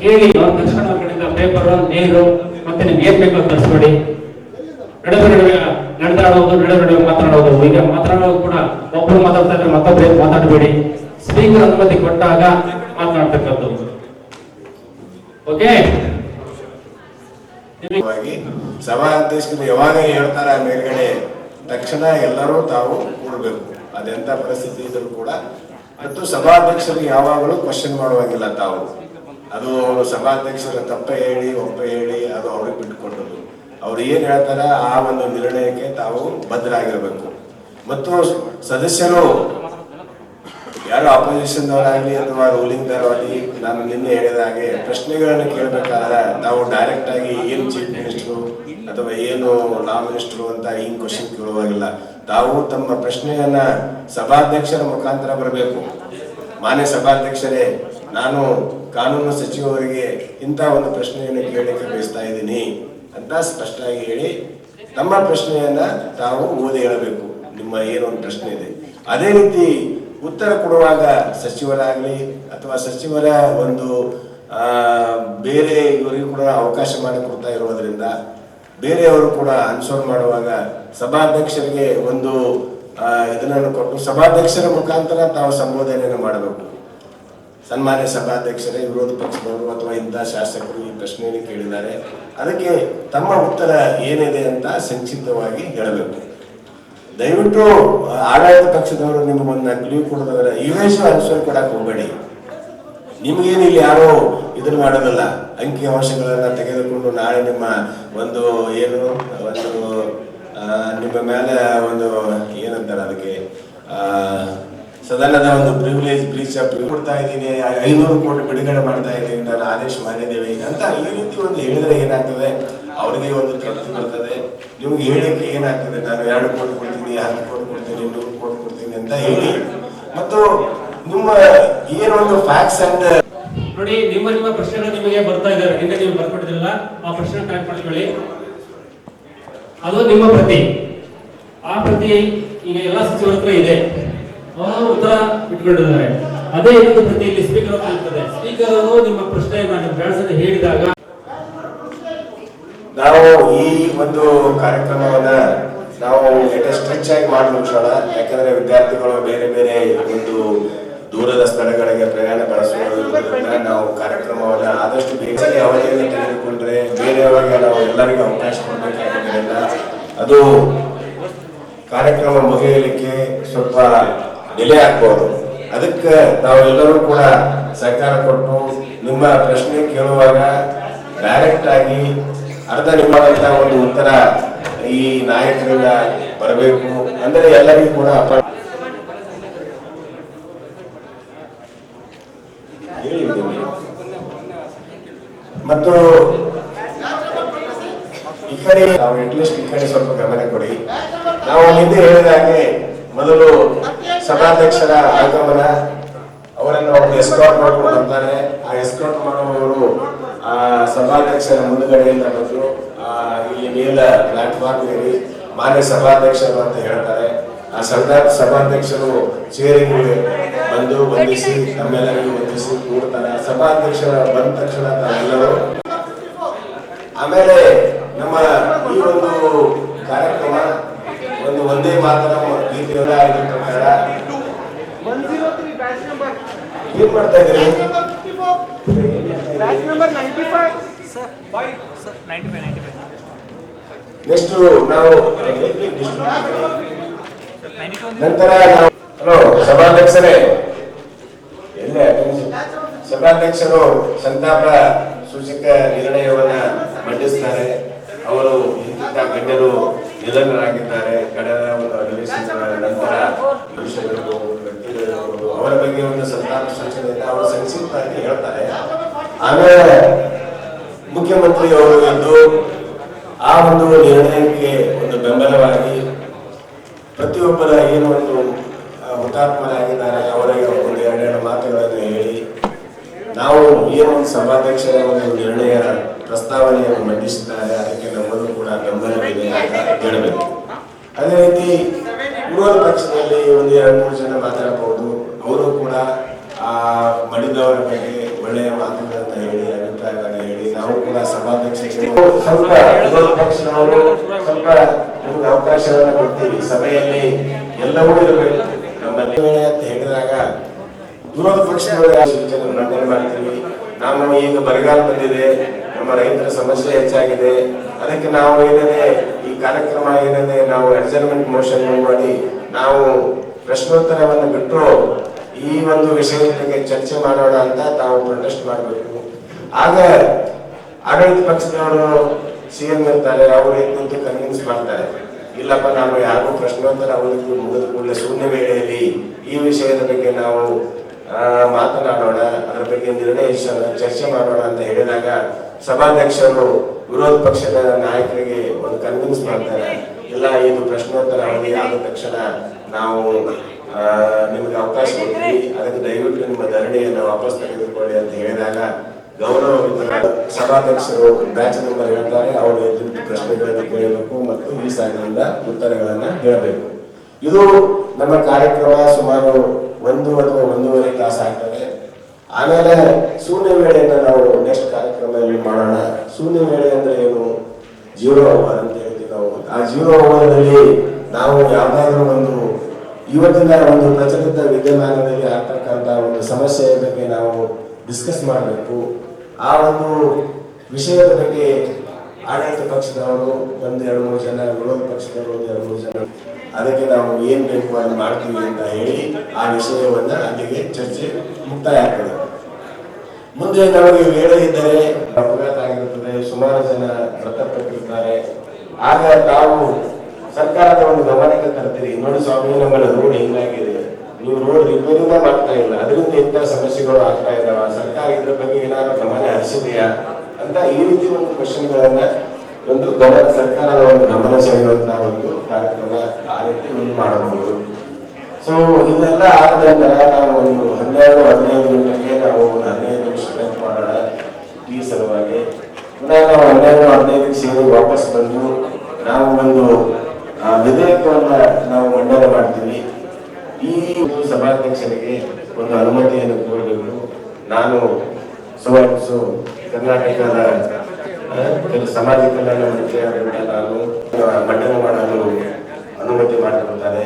ಕೇಳಿ ಅವ್ರ ತಕ್ಷಣ ಕಡೆಯಿಂದ ಪೇಪರ್ ನೀರು ಮತ್ತೆ ನಿಮ್ಗೆ ಏನ್ ಬೇಕೋ ತರಿಸ್ಬೇಡಿ. ನಡುವೆ ನಡೆದಾಡೋದು ನಡುವೆ ಮಾತನಾಡೋದು. ಈಗ ಮಾತನಾಡೋದು ಕೂಡ ಒಬ್ಬರು ಮಾತಾಡ್ತಾ ಇದ್ರೆ ಮತ್ತೊಬ್ಬರು ಮಾತಾಡಬೇಡಿ. ಸ್ಪೀಕರ್ ಅನುಮತಿ ಕೊಟ್ಟಾಗ ಮಾತನಾಡ್ತಕ್ಕಂಥದ್ದು. ಓಕೆ. ಸಭಾ ಅಧ್ಯಕ್ಷರು ಯಾವಾಗ ಹೇಳ್ತಾರ ಮೇಲ್ಗಡೆ ತಕ್ಷಣ ಎಲ್ಲರೂ ತಾವು ಕೂಡಬೇಕು. ಅದೆಂತ ಪರಿಸ್ಥಿತಿ ಇದ್ರೂ ಕೂಡ. ಮತ್ತು ಸಭಾಧ್ಯಕ್ಷರು ಯಾವಾಗಲೂ ಕ್ವಶನ್ ಮಾಡುವಾಗಿಲ್ಲ ತಾವು. ಅದು ಅವರು ಸಭಾಧ್ಯಕ್ಷರ ತಪ್ಪ ಹೇಳಿ ಒಪ್ಪ ಹೇಳಿ ಅದು ಅವ್ರಿಗೆ ಬಿಟ್ಟುಕೊಟ್ಟದು. ಅವ್ರು ಏನ್ ಹೇಳ್ತಾರ ಆ ಒಂದು ನಿರ್ಣಯಕ್ಕೆ ತಾವು ಬದ್ಧರಾಗಿರ್ಬೇಕು. ಮತ್ತು ಸದಸ್ಯರು ಯಾರು ಅಪೋಸಿಷನ್ ದವರಾಗಲಿ ಅಥವಾ ರೂಲಿಂಗ್ ದವರಾಗಲಿ, ನಾನು ನಿನ್ನೆ ಹೇಳಿದ ಹಾಗೆ ಪ್ರಶ್ನೆಗಳನ್ನು ಕೇಳಬೇಕಾದ್ರೆ ನಾವು ಡೈರೆಕ್ಟ್ ಆಗಿ ಏನು ಚೀಫ್ ಮಿನಿಸ್ಟರು ಅಥವಾ ಏನು ಲಾ ಮಿನಿಸ್ಟರು ಅಂತ ಹಿಂಗ್ ಕ್ವಶನ್ ಕೇಳುವಾಗಿಲ್ಲ. ತಾವು ತಮ್ಮ ಪ್ರಶ್ನೆಯನ್ನ ಸಭಾಧ್ಯಕ್ಷರ ಮುಖಾಂತರ ಬರಬೇಕು. ಮಾನ್ಯ ಸಭಾಧ್ಯಕ್ಷರೇ, ನಾನು ಕಾನೂನು ಸಚಿವರಿಗೆ ಇಂಥ ಒಂದು ಪ್ರಶ್ನೆಯನ್ನು ಕೇಳಲಿಕ್ಕೆ ಬಯಸ್ತಾ ಇದ್ದೀನಿ ಅಂತ ಸ್ಪಷ್ಟವಾಗಿ ಹೇಳಿ ತಮ್ಮ ಪ್ರಶ್ನೆಯನ್ನ ತಾವು ಓದಿ ಹೇಳಬೇಕು. ನಿಮ್ಮ ಏನೊಂದು ಪ್ರಶ್ನೆ ಇದೆ ಅದೇ ರೀತಿ ಉತ್ತರ ಕೊಡುವಾಗ ಸಚಿವರಾಗಲಿ ಅಥವಾ ಸಚಿವರ ಒಂದು ಬೇರೆ ಇವರಿಗೂ ಕೂಡ ಅವಕಾಶ ಮಾಡಿಕೊಡ್ತಾ ಇರೋದ್ರಿಂದ ಬೇರೆಯವರು ಕೂಡ ಆನ್ಸರ್ ಮಾಡುವಾಗ ಸಭಾಧ್ಯಕ್ಷರಿಗೆ ಒಂದು ಇದನ್ನು ಕೊಟ್ಟು ಸಭಾಧ್ಯಕ್ಷರ ಮುಖಾಂತರ ತಾವು ಸಂಬೋಧನೆಯನ್ನು ಮಾಡಬೇಕು. ಸನ್ಮಾನ್ಯ ಸಭಾಧ್ಯಕ್ಷರೇ, ವಿರೋಧ ಪಕ್ಷದವರು ಅಥವಾ ಇಂಥ ಶಾಸಕರು ಈ ಪ್ರಶ್ನೆಯನ್ನು ಕೇಳಿದ್ದಾರೆ, ಅದಕ್ಕೆ ತಮ್ಮ ಉತ್ತರ ಏನಿದೆ ಅಂತ ಸಂಕ್ಷಿಪ್ತವಾಗಿ ಹೇಳಬೇಕು. ದಯವಿಟ್ಟು ಆಡಳಿತ ಪಕ್ಷದವರು ನಿಮಗೊಂದು ಕ್ಲೂ ಕೊಡೋದಾದ್ರೆ ಇವೇಶು ಆನ್ಸರ್ ಕೊಡಕ್ಕೆ ಹೋಗಬೇಡಿ. ನಿಮ್ಗೇನು ಇಲ್ಲಿ ಯಾರೋ ಇದನ್ನು ಮಾಡೋದಲ್ಲ. ಅಂಕಿ ಅಂಶಗಳನ್ನ ತೆಗೆದುಕೊಂಡು ನಾಳೆ ನಿಮ್ಮ ಒಂದು ಏನು ಒಂದು ನಿಮ್ಮ ಮೇಲೆ ಒಂದು ಏನಂತಾರೆ ಅದಕ್ಕೆ ಸದನದ ಒಂದು ಪ್ರಿವಿಲೇಜ್ ಬ್ರೀಚ್ ಕೊಡ್ತಾ ಇದ್ದೀನಿ, 500 ಕೋಟಿ ಬಿಡುಗಡೆ ಮಾಡ್ತಾ ಇದ್ದೀನಿ, ನಾನು ಆದೇಶ ಮಾಡಿದ್ದೇವೆ ಅಂತ ಈ ರೀತಿ ಒಂದು ಹೇಳಿದ್ರೆ ಏನಾಗ್ತದೆ, ಅವರಿಗೆ ಒಂದು ತೃಪ್ತಿ ಬರ್ತದೆ. ನಿಮ್ಗೆ ಹೇಳಿಕೆ ಏನಾಗ್ತದೆ, ನಾನು 2 ಕೋಟಿ ಕೊಡ್ತೀನಿ, 10 ಕೋಟಿ ಕೊಡ್ತೀನಿ, 100 ಕೋಟಿ ಕೊಡ್ತೀನಿ ಅಂತ ಹೇಳಿ. ಮತ್ತು ನಿಮ್ಮ ಏನೊಂದು ಫ್ಯಾಕ್ಟ್ಸ್ ಅಂಡ್ ನೋಡಿ, ನಿಮ್ಮ ಪ್ರಶ್ನೆಗಳು ನಿಮಗೆ ಬರ್ತಾ ಇದ್ದಾರೆ. ನಿನ್ನೆ ನೀವು ಬರ್ಕೊಟ್ಟಿದ್ರಲ್ಲ, ಆ ಪ್ರಶ್ನೆ ಕಲೆಕ್ಟ್ ಮಾಡ್ಕೊಳ್ಳಿ. ಅದು ನಿಮ್ಮ ಪ್ರತಿ. ಆ ಪ್ರತಿ ಈಗ ಎಲ್ಲ ಸಚಿವರ ಹತ್ರ ಇದೆ, ಅವರು ಉತ್ತರ ಇಟ್ಕೊಂಡಿದ್ದಾರೆ. ಅದೇ ಇನ್ನೊಂದು ಪ್ರತಿ ಇಲ್ಲಿ ಸ್ಪೀಕರ್ ಹತ್ರ ಇರ್ತದೆ. ಸ್ಪೀಕರ್ ಅವರು ನಿಮ್ಮ ಪ್ರಶ್ನೆಯನ್ನು ಬೆಳೆಸದೆ ಹೇಳಿದಾಗ ನಾವು ಈ ಒಂದು ಕಾರ್ಯಕ್ರಮವನ್ನ ನಾವು ಸ್ಟ್ರೆಚ್ ಆಗಿ ಮಾಡಿ ಮುಗಿಸೋಣ. ಯಾಕಂದ್ರೆ ವಿದ್ಯಾರ್ಥಿಗಳು ಬೇರೆ ಬೇರೆ ಒಂದು ದೂರದ ಸ್ಥಳಗಳಿಗೆ ಪ್ರಯಾಣ ಬೆಳೆಸುವುದರಿಂದ ನಾವು ಕಾರ್ಯಕ್ರಮವನ್ನ ಆದಷ್ಟು ಬೇಗ ಅವಧಿಯನ್ನು ತೆಗೆದುಕೊಂಡ್ರೆ ಬೇರೆಯವರಿಗೆ ನಾವು ಎಲ್ಲರಿಗೂ ಅವಕಾಶ ಕೊಡಬೇಕಾಗಿದ್ದರಿಂದ ಅದು ಕಾರ್ಯಕ್ರಮ ಮುಗಿಯಲಿಕ್ಕೆ ಸ್ವಲ್ಪ ಡಿಲೇ ಆಗ್ಬೋದು. ಅದಕ್ಕೆ ನಾವೆಲ್ಲರೂ ಕೂಡ ಸಹಕಾರ ಕೊಟ್ಟು ನಿಮ್ಮ ಪ್ರಶ್ನೆ ಕೇಳುವಾಗ ಡೈರೆಕ್ಟ್ ಆಗಿ ಅರ್ಧ ನಿಮ್ಮಂತ ಒಂದು ಉತ್ತರ ಈ ನಾಯಕರಿಂದ ಬರಬೇಕು. ಅಂದರೆ ಎಲ್ಲರಿಗೂ ಕೂಡ ಮತ್ತು ಈ ಕಡೆ ನಾವು ಅಟ್ಲೀಸ್ಟ್ ಈ ಕಡೆ ಸ್ವಲ್ಪ ಗಮನ ಕೊಡಿ. ನಾವು ಹಿಂದೆ ಹೇಳಿದ ಹಾಗೆ ಮೊದಲು ಸಭಾಧ್ಯಕ್ಷರ ಆಗಮನ, ಅವರನ್ನು ಒಬ್ಬರು ಎಸ್ಕಾರ್ಟ್ ಮಾಡ್ಕೊಂಡು ಬರ್ತಾರೆ. ಆ ಎಸ್ಕಾರ್ಟ್ ಮಾಡುವವರು ಆ ಸಭಾಧ್ಯಕ್ಷರ ಮುಂದುಗಡೆಯಿಂದ ಬಂದು ಇಲ್ಲಿ ಮೇಲ ಪ್ಲಾಟ್ಫಾರ್ಮ್ ಏರಿ ಮಾನ್ಯ ಸಭಾಧ್ಯಕ್ಷರು ಅಂತ ಹೇಳ್ತಾರೆ. ಆ ಸಭಾಧ್ಯಕ್ಷರು ಚೇರಿಗೆ ಬಂದು ವಂದಿಸಿ ನಮ್ಮೆಲ್ಲರಿಗೂ ವಂದಿಸಿ ಕೂಡ್ತಾರೆ. ಸಭಾಧ್ಯಕ್ಷರ ಬಂದ ತಕ್ಷಣ ತಾವೆಲ್ಲರೂ ಆಮೇಲೆ ನಮ್ಮ ಈ ಒಂದು ಕಾರ್ಯಕ್ರಮ ಒಂದು ಒಂದೇ ಮಾತರಂ ಗೀತೆಯನ್ನ ಇದ್ರ ಪ್ರಕಾರ ಏನ್ ಮಾಡ್ತಾ ಇದ್ರಿ? ನೆಕ್ಸ್ಟ್ ನಾವು ನಂತರ ಹಲೋ ಸಭಾಧ್ಯಕ್ಷರೇ, ಎಲ್ಲೇ ಸಭಾಧ್ಯಕ್ಷರು ಸಂತಾಪ ಸೂಚಕ ನಿರ್ಣಯವನ್ನ ಮಂಡಿಸ್ತಾರೆ. ಅವರು ಇಂಥ ಗಣ್ಯರು ನಿಧನರಾಗಿದ್ದಾರೆ. ಕಳೆದ ಒಂದು ಅಧಿವೇಶನದ ನಂತರ ಅವರ ಬಗ್ಗೆ ಒಂದು ಸಂತಾಪ ಸೂಚನೆಯನ್ನು ಅವರು ಸಂಕ್ಷಿಪ್ತವಾಗಿ ಹೇಳ್ತಾರೆ. ಆಮೇಲೆ ಮುಖ್ಯಮಂತ್ರಿ ಅವರು ಎಂದು ಆ ಒಂದು ನಿರ್ಣಯಕ್ಕೆ ಒಂದು ಬೆಂಬಲವಾಗಿ ಪ್ರತಿಯೊಬ್ಬರ ಏನು ಒಂದು ಹುತಾತ್ಮರಾಗಿದ್ದಾರೆ ಅವರಿಗೆ ಒಂದು 2 ಮಾತುಗಳನ್ನು ಹೇಳಿ ನಾವು ಏನು ಒಂದು ಸಭಾಧ್ಯಕ್ಷರ ಒಂದು ನಿರ್ಣಯ ಪ್ರಸ್ತಾವನೆಯನ್ನು ಮಂಡಿಸಿದ್ದಾರೆ, ಅದಕ್ಕೆ ನಮ್ಮದು ಕೂಡ ಬೆಂಬಲವಿದೆ ಅಂತ ಹೇಳಬೇಕು. ಅದೇ ರೀತಿ ವಿರೋಧ ಪಕ್ಷದಲ್ಲಿ ಒಂದು 2-3 ಜನ ಮಾತಾಡಬಹುದು. ಅವರು ಕೂಡ ಆ ಮಡಿದವರ ಬಗ್ಗೆ ಒಳ್ಳೆಯ ಮಾತುಗಳನ್ನು ಹೇಳಿ ನಾವು ಕೂಡ ಸಭಾಧ್ಯಕ್ಷರಿಗೆ ಸ್ವಲ್ಪ ವಿರೋಧ ಪಕ್ಷದವರು ಸ್ವಲ್ಪ ನಮ್ಗೆ ಅವಕಾಶವನ್ನ ಕೊಡ್ತೀವಿ. ಸಭೆಯಲ್ಲಿ ಎಲ್ಲವೂ ಇರಬೇಕು. ನಮ್ಮಲ್ಲಿ ಅಂತ ಹೇಳಿದಾಗ ವಿರೋಧ ಪಕ್ಷದವರು ಸೂಚನೆ ಮಂಡನೆ ಮಾಡ್ತೀವಿ. ನಾವು ಈಗ ಬರಗಾಲ ಬಂದಿದೆ, ನಮ್ಮ ರೈತರ ಸಮಸ್ಯೆ ಹೆಚ್ಚಾಗಿದೆ, ಅದಕ್ಕೆ ನಾವು ಏನಿದೆ ಈ ಕಾರ್ಯಕ್ರಮ ಏನಿದೆ ನಾವು ಅಡ್ಜರ್ಮೆಂಟ್ ಮೋಷನ್ ಮಾಡಿ ನಾವು ಪ್ರಶ್ನೋತ್ತರವನ್ನು ಬಿಟ್ಟು ಈ ಒಂದು ವಿಷಯದ ಬಗ್ಗೆ ಚರ್ಚೆ ಮಾಡೋಣ ಅಂತ ತಾವು ಪ್ರೊಟೆಸ್ಟ್ ಮಾಡಬೇಕು. ಆಗ ಆಡಳಿತ ಪಕ್ಷದವರು ಸಿಎಂ ಇರ್ತಾರೆ, ಅವರು ನಿಂತು ಕನ್ವಿನ್ಸ್ ಮಾಡ್ತಾರೆ, ಇಲ್ಲಪ್ಪ ನಾವು ಯಾರಿಗೂ ಪ್ರಶ್ನೋತ್ತರ ಅವಧಿಗೆ ಮುಗಿದ ಕೂಡಲೇ ಶೂನ್ಯ ವೇಳೆಯಲ್ಲಿ ಈ ವಿಷಯದ ಬಗ್ಗೆ ನಾವು ಮಾತನಾಡೋಣ, ಅದರ ಬಗ್ಗೆ ನಿರ್ಣಯ ಚರ್ಚೆ ಮಾಡೋಣ ಅಂತ ಹೇಳಿದಾಗ ಸಭಾಧ್ಯಕ್ಷರು ವಿರೋಧ ಪಕ್ಷದ ನಾಯಕರಿಗೆ ಒಂದು ಕನ್ವಿನ್ಸ್ ಮಾಡ್ತಾರೆ, ಇಲ್ಲ ಇದು ಪ್ರಶ್ನೋತ್ತರ ಅವಧಿ ಆದ ತಕ್ಷಣ ನಾವು ನಿಮಗೆ ಅವಕಾಶ ಕೊಡ್ತೀವಿ, ಅದಕ್ಕೆ ದಯವಿಟ್ಟು ನಿಮ್ಮ ಧರಣಿಯನ್ನು ವಾಪಸ್ ತೆಗೆದುಕೊಳ್ಳಿ ಅಂತ ಹೇಳಿದಾಗ ಗೌರವ ಸಭಾಧ್ಯಕ್ಷರು ಬ್ಯಾಚ್ ನಂಬರ್ ಹೇಳ್ತಾರೆ, ಅವರು ಎದ್ದು ಪ್ರಶ್ನೆಗಳನ್ನು ಕೇಳಬೇಕು ಮತ್ತು ಈ ಸಾಲಿನಿಂದ ಉತ್ತರಗಳನ್ನ ಹೇಳಬೇಕು. ಇದು ನಮ್ಮ ಕಾರ್ಯಕ್ರಮ ಸುಮಾರು 1 ಅಥವಾ 1.5 ತಾಸು ಆಗ್ತದೆ. ಆಮೇಲೆ ಶೂನ್ಯ ವೇಳೆಯನ್ನು ನಾವು ನೆಕ್ಸ್ಟ್ ಕಾರ್ಯಕ್ರಮದಲ್ಲಿ ಮಾಡೋಣ. ಶೂನ್ಯ ವೇಳೆ ಅಂದ್ರೆ ಏನು? 0 ಅವರ್ ಅಂತ ಹೇಳ್ತೀವಿ ನಾವು. ಆ 0 ಅವರ್ನಲ್ಲಿ ನಾವು ಯಾವ್ದಾದ್ರು ಒಂದು ಇವತ್ತಿನ ಒಂದು ಪ್ರಚಲಿತ ವಿದ್ಯಮಾನದಲ್ಲಿ ಆಗ್ತಕ್ಕಂಥ ಒಂದು ಸಮಸ್ಯೆಯ ಬಗ್ಗೆ ನಾವು ಡಿಸ್ಕಸ್ ಮಾಡಬೇಕು. ಆ ಒಂದು ವಿಷಯದ ಬಗ್ಗೆ ಆಡಳಿತ ಪಕ್ಷದವರು 1-2-3 ಜನ, ವಿರೋಧ ಪಕ್ಷದವರು 1-2-3 ಜನ, ಅದಕ್ಕೆ ನಾವು ಏನ್ ಬೇಕು ಅದನ್ನು ಮಾಡ್ತೀವಿ ಅಂತ ಹೇಳಿ ಆ ವಿಷಯವನ್ನ ಅಲ್ಲಿಗೆ ಚರ್ಚೆ ಮುಕ್ತಾಯ ಆಗ್ತದೆ. ಮುಂದೆ ನಮಗೆ ವೇಳೆ ಇದ್ದರೆ ಅಪಘಾತ ಆಗಿರುತ್ತದೆ, ಸುಮಾರು ಜನ ಮೃತಪಟ್ಟಿರ್ತಾರೆ. ಆಗ ತಾವು ಸರ್ಕಾರದ ಒಂದು ಗಮನಕ್ಕೆ ತರ್ತೀರಿ, ನೋಡಿ ಸ್ವಾಮಿ ನಮ್ಮಲ್ಲಿ ರೋಡ್ ಹಿಂಗಾಗಿದೆ, ನೀವು ರೋಡ್ ರಿಪೇರಿನ ಮಾಡ್ತಾ ಇಲ್ಲ, ಅದರಿಂದ ಇಂಥ ಸಮಸ್ಯೆಗಳು ಆಗ್ತಾ ಇದಾವ, ಸರ್ಕಾರ ಇದ್ರ ಬಗ್ಗೆ ಏನಾದ್ರು ಗಮನ ಹರಿಸಿದೆಯಾ ಅಂತ ಈ ರೀತಿ ಒಂದು ಕ್ವಶನ್ಗಳನ್ನ ಒಂದು ಸರ್ಕಾರದ ಒಂದು ಗಮನ ಸೆಳೆಯುವಂತಹ ಒಂದು ಕಾರ್ಯಕ್ರಮ ಆ ರೀತಿ ಒಂದು ಮಾಡಬಹುದು. ಸೊ ಇದೆಲ್ಲ ಆದ ನಂತರ ನಾವು ಒಂದು 12-15 ಗಂಟೆಗೆ ನಾವು ಒಂದು 15 ನಿಮಿಷ ವೇಟ್ ಮಾಡೋಣ ಈ ಸಲುವಾಗಿ. ಪುನಃ ನಾವು 12-15 ಸೇರಿ ವಾಪಸ್ ಬಂದು ನಾವು ಒಂದು ವಿಧೇಯಕವನ್ನ ನಾವು ಮಂಡನೆ ಮಾಡ್ತೀವಿ. ಈ ಸಭಾಧ್ಯಕ್ಷರಿಗೆ ಒಂದು ಅನುಮತಿಯನ್ನು ಕೋರಬೇಕು. ನಾನು ಕರ್ನಾಟಕದ ಸಮಾಜ ಕಲ್ಯಾಣ ಮಂತ್ರಿಯಾದಂತ ನಾನು ಮಂಡನೆ ಮಾಡಲು ಅನುಮತಿ ಮಾಡಿರುತ್ತಾರೆ.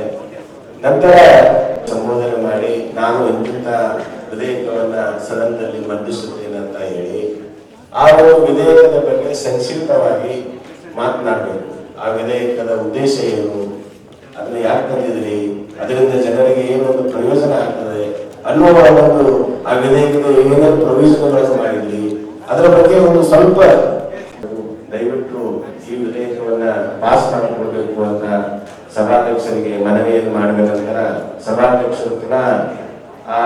ನಂತರ ಸಂಬೋಧನೆ ಮಾಡಿ ನಾನು ಇಂಥ ವಿಧೇಯಕವನ್ನ ಸದನದಲ್ಲಿ ಮಂಡಿಸುತ್ತೇನೆ ಅಂತ ಹೇಳಿ ಆ ವಿಧೇಯಕದ ಬಗ್ಗೆ ಸಂಕ್ಷಿಪ್ತವಾಗಿ ಮಾತನಾಡಬೇಕು. ಆ ವಿಧೇಯಕದ ಉದ್ದೇಶ ಏನು, ಅದನ್ನ ಯಾಕೆ ತಂದಿದ್ರಿ, ಅದರಿಂದ ಜನರಿಗೆ ಏನೊಂದು ಪ್ರಯೋಜನ ಆಗ್ತದೆ ಅನ್ನುವ ಒಂದು ಆ ವಿಧೇಯಕದ ಏನೇನು ಪ್ರಯೋಜನಗಳನ್ನು ಮಾಡಿದ್ರಿ ಅದರ ಬಗ್ಗೆ ಒಂದು ಸ್ವಲ್ಪ ದಯವಿಟ್ಟು ಈ ವಿಧೇಯಕವನ್ನ ಪಾಸ್ ಮಾಡಿಕೊಡ್ಬೇಕು ಅಂತ ಸಭಾಧ್ಯಕ್ಷರಿಗೆ ಮನವಿಯನ್ನು ಮಾಡಿದ ನಂತರ ಸಭಾಧ್ಯಕ್ಷರು ಪುನಃ ಆ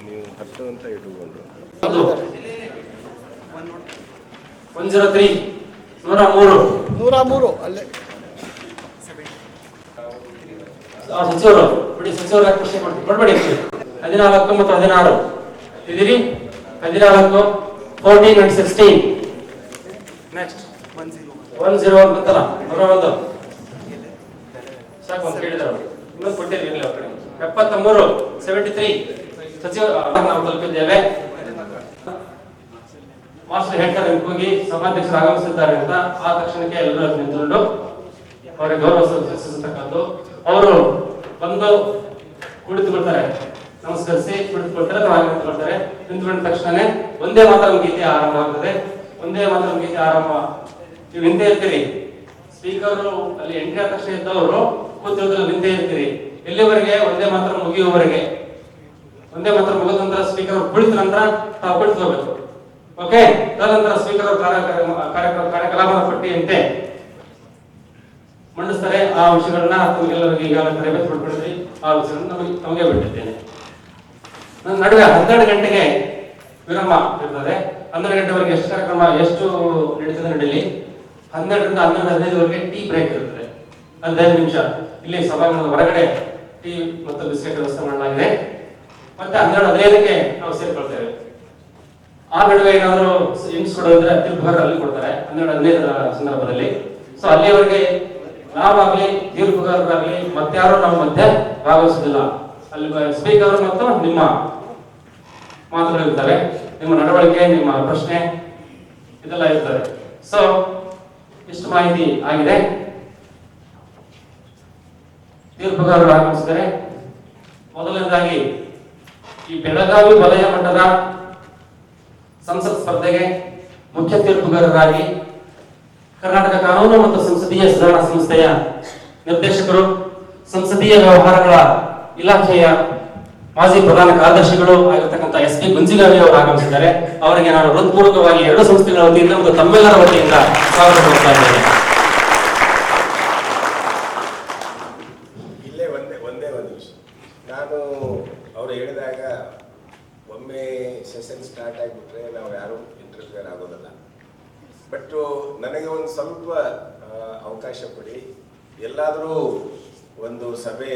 ನೀವು 10 ಅಂತ ಇಟ್ಟುಕೊಂಡು 103 103 ಅಲ್ಲೇ ಸಚಿವರು ಬಿಡಿ, ಸಚಿವರು ಪ್ರಶ್ನೆ ಕೊಡ್ಬೇಡಿ. 14 ಮತ್ತು 16 ಇದೀರಿ. 14 14 and 16 ನೆಕ್ಸ್ಟ್ 101 ಬಂತಲ್ಲ 101 ಸಾಕು ಅಂತ ಹೇಳಿದ್ರು. ಇನ್ನೊಂದು ಕೊಟ್ಟಿರಲಿಲ್ಲ ಆ ಕಡೆ. 73 73 ಸಚಿವರು ನಾವು ತಲುಪಿದ್ದೇವೆ. ಮಾಸ್ಟರ್ ಹೇಳ್ತಾರೆ ಹೋಗಿ ಸಭಾಧ್ಯಕ್ಷರು ಆಗಮಿಸಿದ್ದಾರೆ ಅಂತ. ಆ ತಕ್ಷಣಕ್ಕೆ ಎಲ್ಲರೂ ನಿಂತುಕೊಂಡು ಅವರಿಗೆ ಗೌರವ ಸಲ್ಲಿಸತಕ್ಕದ್ದು. ಅವರು ಬಂದು ಕುಳಿತುಕೊಳ್ತಾರೆ, ನಮಸ್ಕರಿಸಿ ಕುಳಿತುಕೊಳ್ತಾರೆ, ನಿಂತುಕೊಳ್ತಾರೆ. ನಿಂತುಕೊಂಡ ತಕ್ಷಣ ಒಂದೇ ಮಾತ್ರ ಗೀತೆ ಆರಂಭ ಆಗ್ತದೆ. ಒಂದೇ ಮಾತ್ರ ಗೀತೆ ಆರಂಭ. ನೀವು ಹಿಂದೆ ಇರ್ತೀರಿ, ಸ್ಪೀಕರ್ ಅಲ್ಲಿ ಎಂಟ್ರಿ ಆದ ತಕ್ಷಣ ಇದ್ದವರು ಕೂತಿರೋದ್ರಲ್ಲಿ ನಿಂತೇ ಇರ್ತೀರಿ ಎಲ್ಲಿವರೆಗೆ? ಒಂದೇ ಮಾತ್ರ ಮುಗಿಯುವವರೆಗೆ. ಒಂದೇ ಮಾತ್ರ ಮುಗಿದ ನಂತರ ಸ್ಪೀಕರ್ ಕುಳಿತ ನಂತರ ತಾವು ಕುಳಿತುಕೋಬೇಕು. ಓಕೆ, ತದನಂತರ ಸ್ಪೀಕರ್ ಕಾರ್ಯಕಲಾಪದ ಪಟ್ಟಿಯಂತೆ ಮಂಡಿಸ್ತಾರೆ. ಆ ವಿಷಯಗಳನ್ನ ತಮಗೆಲ್ಲರಿಗೆ ಈಗಾಗಲೇ ತರಬೇತಿ ಪಡ್ಕೊಂಡಿದ್ರಿ. ಆ ವಿಷಯಗಳನ್ನ ತಮಗೆ ಬಿಟ್ಟಿದ್ದೇನೆ. ನಡುವೆ 12 ಗಂಟೆಗೆ ವಿರಾಮ ಇರ್ತದೆ. 12 ಗಂಟೆವರೆಗೆ ಎಷ್ಟು ಕಾರ್ಯಕ್ರಮ ಎಷ್ಟು ನಡೀತದೆ ನಡೀಲಿ. 12ರಿಂದ 12:15ವರೆಗೆ ಟೀ ಬ್ರೇಕ್ ಇರ್ತದೆ. 15 ನಿಮಿಷ ಇಲ್ಲಿ ಸಭಾಂಗಣದ ಹೊರಗಡೆ ಟೀ ಮತ್ತು ಬಿಸ್ಕೆಟ್ ವ್ಯವಸ್ಥೆ ಮಾಡಲಾಗಿದೆ. ಮತ್ತೆ 12:15ಕ್ಕೆ ನಾವು ಸೇರ್ಕೊಳ್ತೇವೆ. ಆ ನಡುವೆ ಏನಾದ್ರು ಹಿಂಟ್ಸ್ ಕೊಡೋದ್ರೆ ತೀರ್ಪುಗಾರ ಅಲ್ಲಿ ಕೊಡ್ತಾರೆ 12-15 ಸಂದರ್ಭದಲ್ಲಿ. ಸೊ ಅಲ್ಲಿವರೆಗೆ ನಾವಾಗ್ಲಿ ತೀರ್ಪುಗಾರರಾಗ್ಲಿ ಮತ್ತಾರು ನಾವು ಮಧ್ಯೆ ಭಾಗವಹಿಸುದಿಲ್ಲ. ಅಲ್ಲಿ ಸ್ಪೀಕರ್ ಮತ್ತು ನಿಮ್ಮ ಮಾತುಗಳಿರ್ತವೆ, ನಿಮ್ಮ ನಡವಳಿಕೆ, ನಿಮ್ಮ ಪ್ರಶ್ನೆ ಇದೆಲ್ಲ ಇರ್ತವೆ. ಸೊ ಇಷ್ಟು ಮಾಹಿತಿ ಆಗಿದೆ. ತೀರ್ಪುಗಾರರು ಆಗಮಿಸಿದರೆ ಮೊದಲನೇದಾಗಿ ಈ ಬೆಳಗಾವಿ ವಲಯ ಮಟ್ಟದ ಸಂಸತ್ ಸ್ಪರ್ಧೆಗೆ ಮುಖ್ಯ ತೀರ್ಪುಗಾರರಾಗಿ ಕರ್ನಾಟಕ ಕಾನೂನು ಮತ್ತು ಸಂಸದೀಯ ಸುಧಾರಣಾ ಸಂಸ್ಥೆಯ ನಿರ್ದೇಶಕರು, ಸಂಸದೀಯ ವ್ಯವಹಾರಗಳ ಇಲಾಖೆಯ ಮಾಜಿ ಪ್ರಧಾನ ಕಾರ್ಯದರ್ಶಿಗಳು ಆಗಿರ್ತಕ್ಕಂಥ SP ಗುಂಜಿಗಾವಿ ಅವರು ಆಗಮಿಸಿದ್ದಾರೆ. ಅವರಿಗೆ ನಾನು ಹೃತ್ಪೂರ್ವಕವಾಗಿ 2 ಸಂಸ್ಥೆಗಳ ವತಿಯಿಂದ ಮತ್ತು ತಮ್ಮೆಲ್ಲರ ವತಿಯಿಂದ ಸ್ವಾಗತ ಕೋರ್ತಾ ಇದ್ದೇನೆ. ಇಲ್ಲೇ ಒಂದೇ ಒಂದು ವಿಷಯ, ನಾನು ಅವರು ಹೇಳಿದಾಗ ಒಮ್ಮೆ ಸೆಷನ್ ಸ್ಟಾರ್ಟ್ ಆಗಿಬಿಟ್ರೆ ನಾವು ಯಾರು ಇಂಟರ್ಫಿಯರ್ ಆಗೋದಿಲ್ಲ. ಬಟ್ ನನಗೆ ಒಂದು ಸ್ವಲ್ಪ ಅವಕಾಶ ಕೊಡಿ. ಎಲ್ಲಾದರೂ ಒಂದು ಸಭೆ